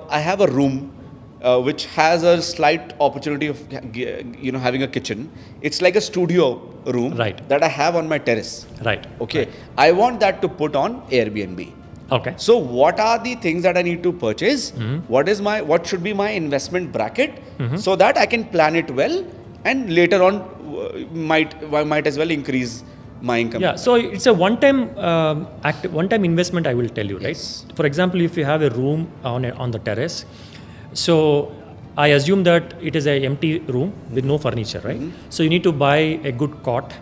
I have a room which has a slight opportunity of having a kitchen. It's like a studio room that I have on my terrace. Okay. I want that to put on Airbnb. Okay. So what are the things that I need to purchase? What should be my investment bracket so that I can plan it well, and later on might as well increase my income. Yeah, so it's a one-time investment, I will tell you, right? For example, if you have a room on the terrace, so I assume that it is an empty room with no furniture, right? So you need to buy a good cot.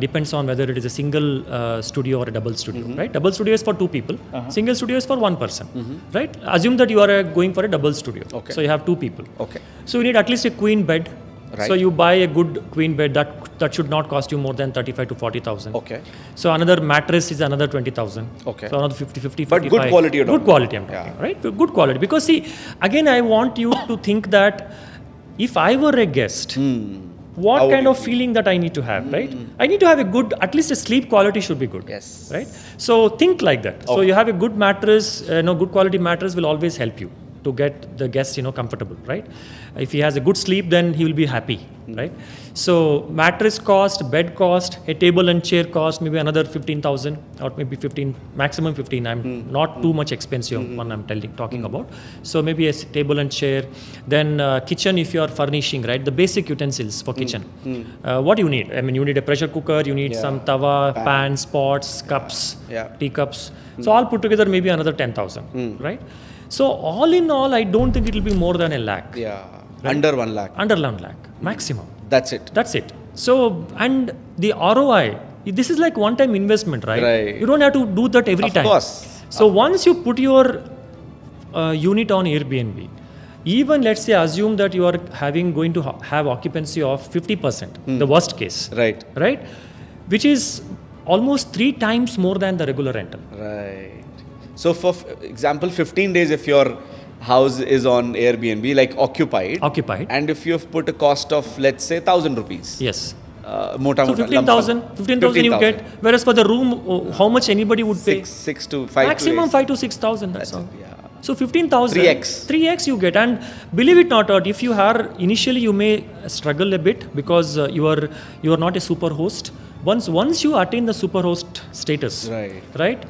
Depends on whether it is a single studio or a double studio, right? Double studio is for 2 people. Single studio is for 1 person, right? Assume that you are going for a double studio. So you have 2 people. So you need at least a queen bed. So you buy a good queen bed that should not cost you more than 35 to 40,000. So another mattress is another 20,000. So another 50, 55. But good quality. Good quality, I'm talking, right? Good quality. Because see, again, I want you to think that if I were a guest, what kind of feeling that I need to have, right? I need to have a good, at least a sleep quality should be good. Right? So think like that. So you have a good mattress, good quality mattress will always help you to get the guest, comfortable, right? If he has a good sleep, then he will be happy, right? So mattress cost, bed cost, a table and chair cost, maybe another 15,000 or maybe 15, maximum 15. I'm not too much expensive one I'm talking about. So maybe a table and chair. Then kitchen, if you are furnishing, right? The basic utensils for kitchen. What do you need? I mean, you need a pressure cooker, you need some tawa, pans, pots, cups, teacups. So all put together, maybe another 10,000, right? So all in all, I don't think it will be more than 1 lakh. Right? Under 1 lakh. Under 1 lakh, maximum. That's it. So, and the ROI, this is like one-time investment, right? You don't have to do that every time. Of course. So once you put your unit on Airbnb, even let's say assume that you are going to have occupancy of 50%, the worst case. Right? Which is almost 3 times more than the regular rental. Right. So for example, 15 days if your house is on Airbnb, like occupied, and if you have put a cost of, let's say, 1,000 rupees. Yes. So 15,000 you get. Whereas for the room, how much anybody would pay? 6 to 5. Maximum 5 to 6,000. That's all. So 15,000. 3x you get. And believe it or not, if you are initially, you may struggle a bit because you are not a super host. Once you attain the superhost status, right?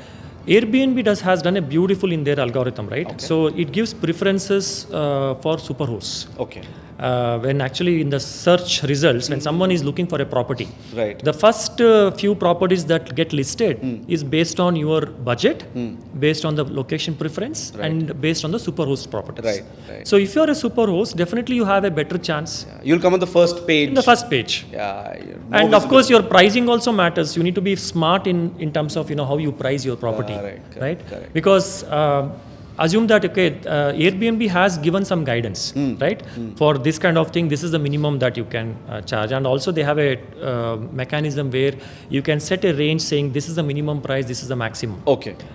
Airbnb has done a beautiful in their algorithm, right? So it gives preferences for superhosts. When actually in the search results, when someone is looking for a property, the first few properties that get listed is based on your budget, based on the location preference, and based on the superhost properties. So if you are a superhost, definitely you have a better chance. You'll come on the first page. In the first page. And of course, your pricing also matters. You need to be smart in terms of how you price your property, right? Because assume that Airbnb has given some guidance, right? For this kind of thing, this is the minimum that you can charge, and also they have a mechanism where you can set a range saying this is the minimum price, this is the maximum.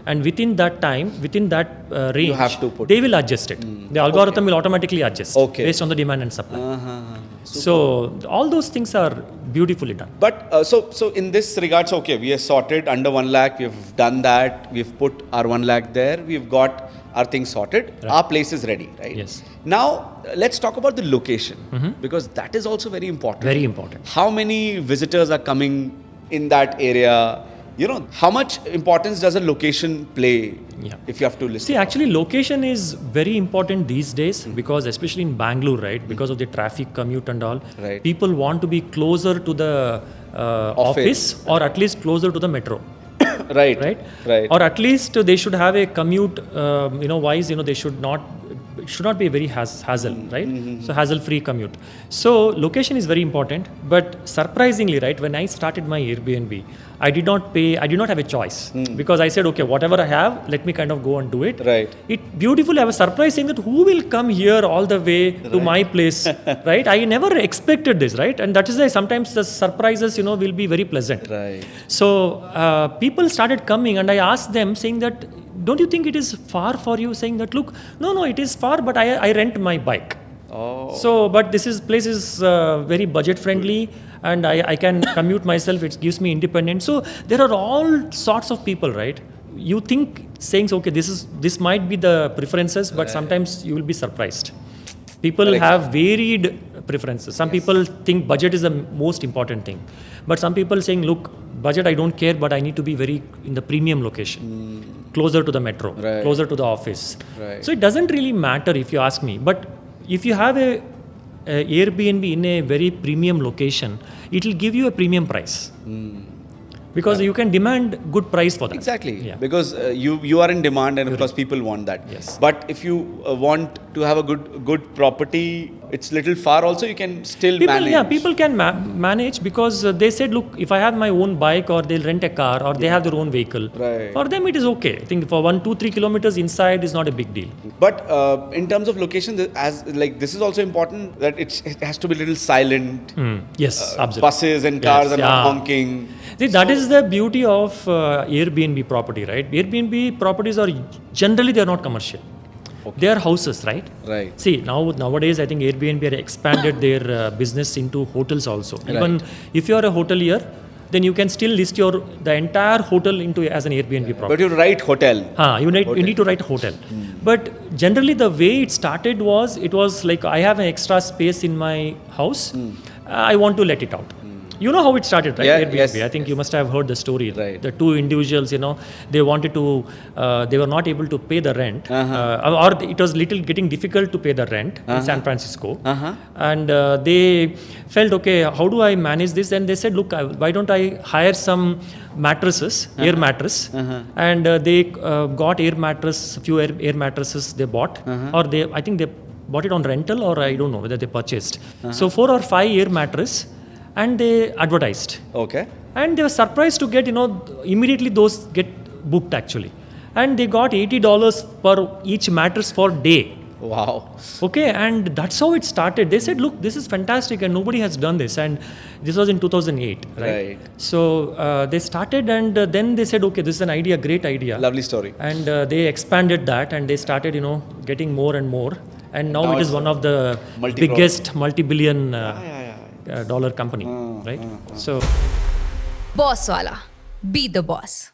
And within that time, within that range, you have to they will adjust it. The algorithm will automatically adjust based on the demand and supply. So all those things are beautifully done. But so in this regards, we are sorted under 1 lakh. We have done that. We've put our 1 lakh there. We've got our things sorted. Our place is ready, right? Yes. Now let's talk about the location, because that is also very important. Very important. How many visitors are coming in that area? How much importance does a location play if you have to listen? See, actually location is very important these days because especially in Bangalore, right? Because of the traffic, commute and all, people want to be closer to the office or at least closer to the metro. Right. Or at least they should have a commute, wise, they should not be a very hassle, right? So hassle-free commute. So location is very important, but surprisingly, right, when I started my Airbnb, I did not have a choice because I said, okay, whatever I have, let me kind of go and do it. It beautifully, I was surprised saying that who will come here all the way to my place, right? I never expected this, right? And that is why sometimes the surprises, will be very pleasant. So people started coming and I asked them saying that, don't you think it is far for you? Saying that, look, no, it is far, but I rent my bike. So, but place is very budget friendly and I can commute myself. It gives me independence. So there are all sorts of people, right? you think saying, okay, this might be the preferences, but sometimes you will be surprised. People have varied preferences. Some people think budget is the most important thing. But some people saying, look, budget I don't care, but I need to be very in the premium location, closer to the metro, closer to the office. So it doesn't really matter if you ask me. But if you have a Airbnb in a very premium location, it will give you a premium price. Because you can demand good price for that. Exactly. Yeah. Because you are in demand, and of course people want that. Yes. But if you want to have a good property, it's little far also, you can still manage. Yeah, people can manage because they said, look, if I have my own bike, or they'll rent a car, or they have their own vehicle, for them it is okay. I think for 1, 2, 3 kilometers inside is not a big deal. But in terms of location, this is also important that it has to be a little silent. Yes, absolutely. Buses and cars are not honking. See, that is the beauty of Airbnb property, right? Airbnb properties are generally they are not commercial. They are houses, right? Right. See, nowadays I think Airbnb have expanded their business into hotels also. Even if you are a hotelier, then you can still list the entire hotel as an Airbnb property. But you write hotel. You need to write hotel. But generally the way it started was, it was like, I have an extra space in my house. I want to let it out. You know how it started, right? Airbnb. Yes. I think you must have heard the story. Right. The two individuals, they wanted to, they were not able to pay the rent, or it was getting difficult to pay the rent in San Francisco. And they felt, okay, how do I manage this? And they said, look, why don't I hire some mattresses, air mattress, and they got few air mattresses they bought, or I think they bought it on rental, or I don't know whether they purchased. So 4 or 5 air mattress. And they advertised. Okay. And they were surprised to get, immediately those get booked actually. And they got $80 per each mattress for day. Wow. Okay, and that's how it started. They said, look, this is fantastic and nobody has done this. And this was in 2008, right? So they started, and then they said, okay, this is an idea, great idea. Lovely story. And they expanded that, and they started, getting more and more. And now it is one of the biggest multi-billion dollar company, right? So, Boss Wallah, be the boss.